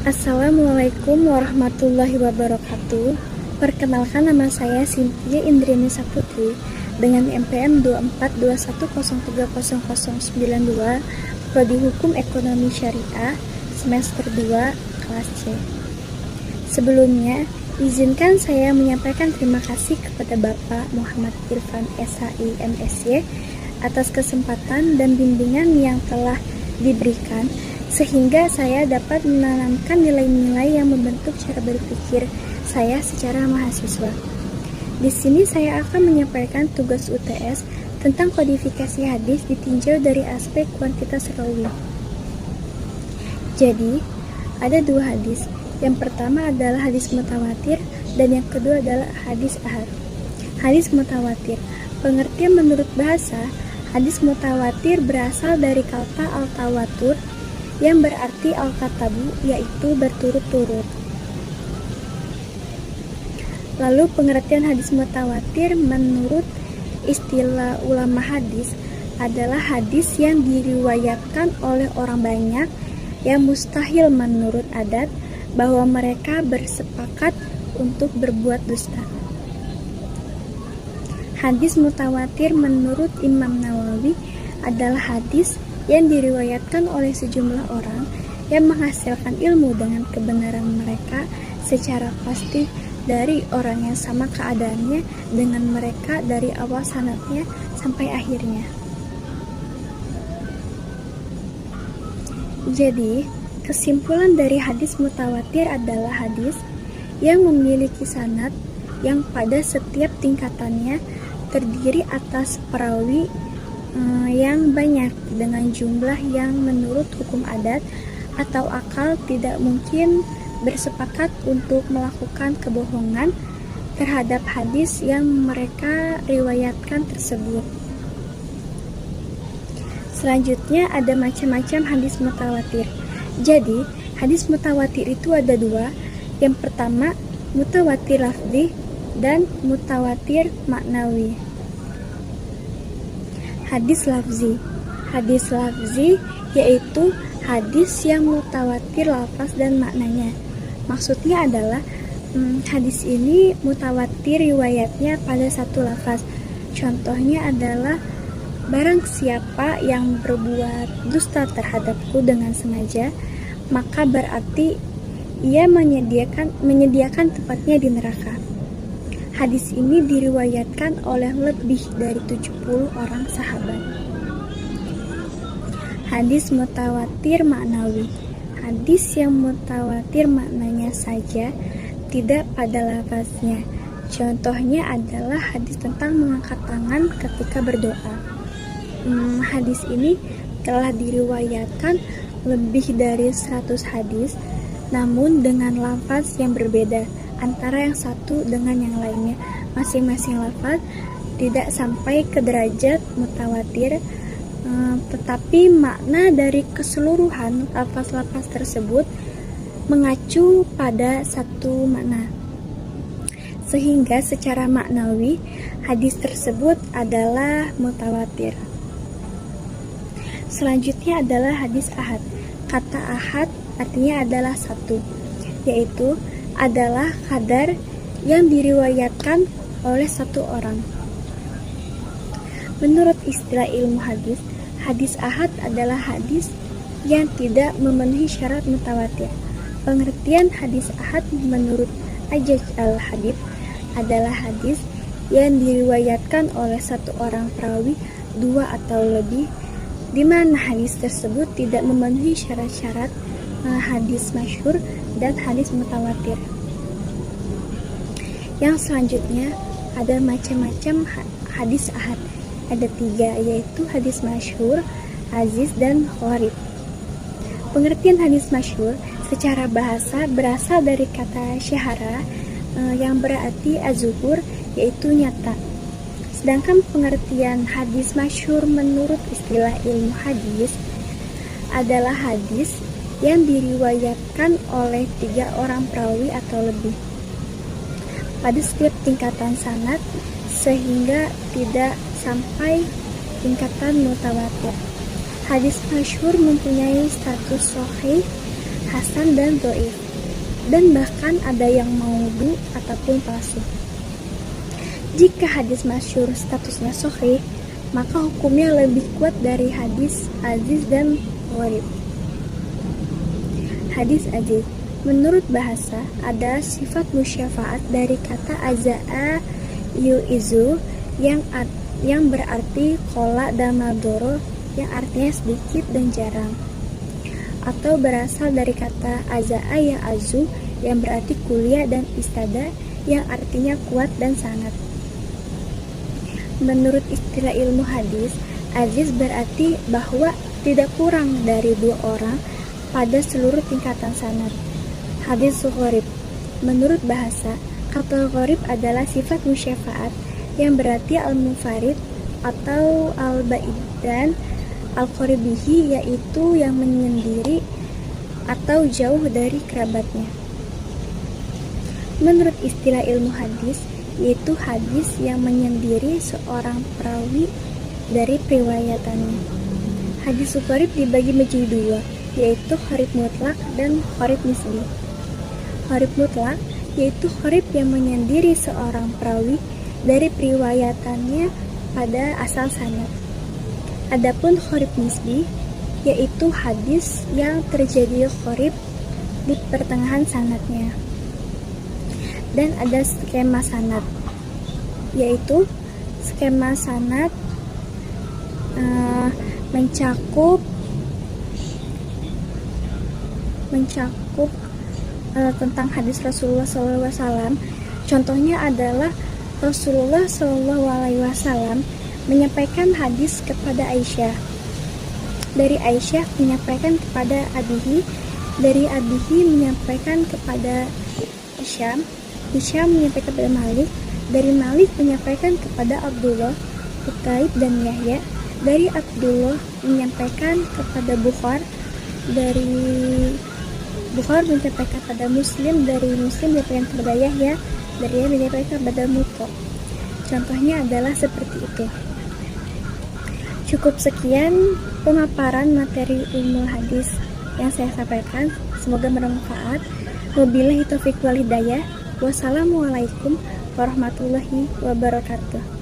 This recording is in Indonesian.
Assalamualaikum warahmatullahi wabarakatuh. Perkenalkan, nama saya Cynthia Indriani Saputri dengan NPM 24210300092, Prodi Hukum Ekonomi Syariah, semester 2, kelas C. Sebelumnya, izinkan saya menyampaikan terima kasih kepada Bapak Muhammad Irfan SHI MSy atas kesempatan dan bimbingan yang telah diberikan, sehingga saya dapat menanamkan nilai-nilai yang membentuk cara berpikir saya secara mahasiswa. Di sini saya akan menyampaikan tugas UTS tentang kodifikasi hadis ditinjau dari aspek kuantitas rawi. Jadi, ada dua hadis. Yang pertama adalah hadis mutawatir dan yang kedua adalah hadis ahad. Hadis mutawatir, pengertian menurut bahasa, hadis mutawatir berasal dari kata al-tawatur yang berarti al-katabu, yaitu berturut-turut. Lalu pengertian hadis mutawatir menurut istilah ulama hadis adalah hadis yang diriwayatkan oleh orang banyak yang mustahil menurut adat bahwa mereka bersepakat untuk berbuat dusta. Hadis mutawatir menurut Imam Nawawi adalah hadis yang diriwayatkan oleh sejumlah orang yang menghasilkan ilmu dengan kebenaran mereka secara pasti dari orang yang sama keadaannya dengan mereka dari awal sanadnya sampai akhirnya. Jadi, kesimpulan dari hadis mutawatir adalah hadis yang memiliki sanad yang pada setiap tingkatannya terdiri atas perawi yang banyak dengan jumlah yang menurut hukum adat atau akal tidak mungkin bersepakat untuk melakukan kebohongan terhadap hadis yang mereka riwayatkan tersebut. Selanjutnya ada macam-macam hadis mutawatir. Jadi, hadis mutawatir itu ada dua. Yang pertama, mutawatir lafzi dan mutawatir maknawi. Hadis lafzi. Hadis lafzi yaitu hadis yang mutawatir lafaz dan maknanya. Maksudnya adalah hadis ini mutawatir riwayatnya pada satu lafaz. Contohnya adalah barang siapa yang berbuat dusta terhadapku dengan sengaja, maka berarti ia menyediakan tempatnya di neraka. Hadis ini diriwayatkan oleh lebih dari 70 orang sahabat. Hadis mutawatir maknawi. Hadis yang mutawatir maknanya saja, tidak pada lafaznya. Contohnya adalah hadis tentang mengangkat tangan ketika berdoa. Hadis ini telah diriwayatkan lebih dari 100 hadis, namun dengan lafaz yang berbeda antara yang satu dengan yang lainnya. Masing-masing lafaz tidak sampai ke derajat mutawatir, tetapi makna dari keseluruhan lafaz-lafaz tersebut mengacu pada satu makna, sehingga secara maknawi hadis tersebut adalah mutawatir. Selanjutnya adalah hadis ahad. Kata ahad artinya adalah satu, yaitu adalah kadar yang diriwayatkan oleh satu orang. Menurut istilah ilmu hadis, hadis ahad adalah hadis yang tidak memenuhi syarat mutawatir. Pengertian hadis ahad menurut Ajaj al-Hadith adalah hadis yang diriwayatkan oleh satu orang perawi, dua atau lebih, di mana hadis tersebut tidak memenuhi syarat-syarat hadis masyhur dan hadis mutawatir. Yang selanjutnya ada macam-macam hadis ahad. Ada 3, yaitu hadis masyhur, aziz, dan gharib. Pengertian hadis masyhur secara bahasa berasal dari kata syahara yang berarti az-zuhur, yaitu nyata. Sedangkan pengertian hadis masyhur menurut istilah ilmu hadis adalah hadis yang diriwayatkan oleh 3 orang perawi atau lebih pada setiap tingkatan sanad, sehingga tidak sampai tingkatan mutawatir. Hadis masyhur mempunyai status sahih hasan dan dhaif, dan bahkan ada yang maudhu ataupun palsu. Jika hadis masyhur statusnya sahih, maka hukumnya lebih kuat dari hadis aziz dan gharib. Hadis aziz menurut bahasa ada sifat musyafaat dari kata azaa yu'izu yang berarti qalla dan nadoro yang artinya sedikit dan jarang, atau berasal dari kata azaa ya azu yang berarti kuliah dan istada yang artinya kuat dan sangat. Menurut istilah ilmu hadis, aziz berarti bahwa tidak kurang dari 2 orang pada seluruh tingkatan sanad. Hadis gharib menurut bahasa, kata gharib adalah sifat musyafaat yang berarti al-munfarid atau al-ba'id dan al-qaribihi, yaitu yang menyendiri atau jauh dari kerabatnya. Menurut istilah ilmu hadis, yaitu hadis yang menyendiri seorang perawi dari periwayatannya. Hadis gharib dibagi menjadi 2, yaitu gharib mutlak dan gharib nisbi. Gharib mutlak yaitu gharib yang menyendiri seorang perawi dari periwayatannya pada asal sanad. Adapun gharib nisbi yaitu hadis yang terjadi gharib di pertengahan sanadnya. Dan ada skema sanad, yaitu skema sanad mencakup tentang hadis Rasulullah SAW. Contohnya adalah Rasulullah SAW menyampaikan hadis kepada Aisyah, dari Aisyah menyampaikan kepada abihi, dari abihi menyampaikan kepada Hisham menyampaikan kepada Malik, dari Malik menyampaikan kepada Abdullah, Utaib dan Yahya, dari Abdullah menyampaikan kepada Bukhar, dari Bukhar menyampaikan kepada Muslim, dari Muslim menyampaikan kepada Yahya, dari Yahya menyampaikan kepada Mutqa. Contohnya adalah seperti itu. Cukup sekian pemaparan materi ilmu hadis yang saya sampaikan, semoga bermanfaat. Wabillahi taufiq wal hidayah. Wassalamualaikum warahmatullahi wabarakatuh.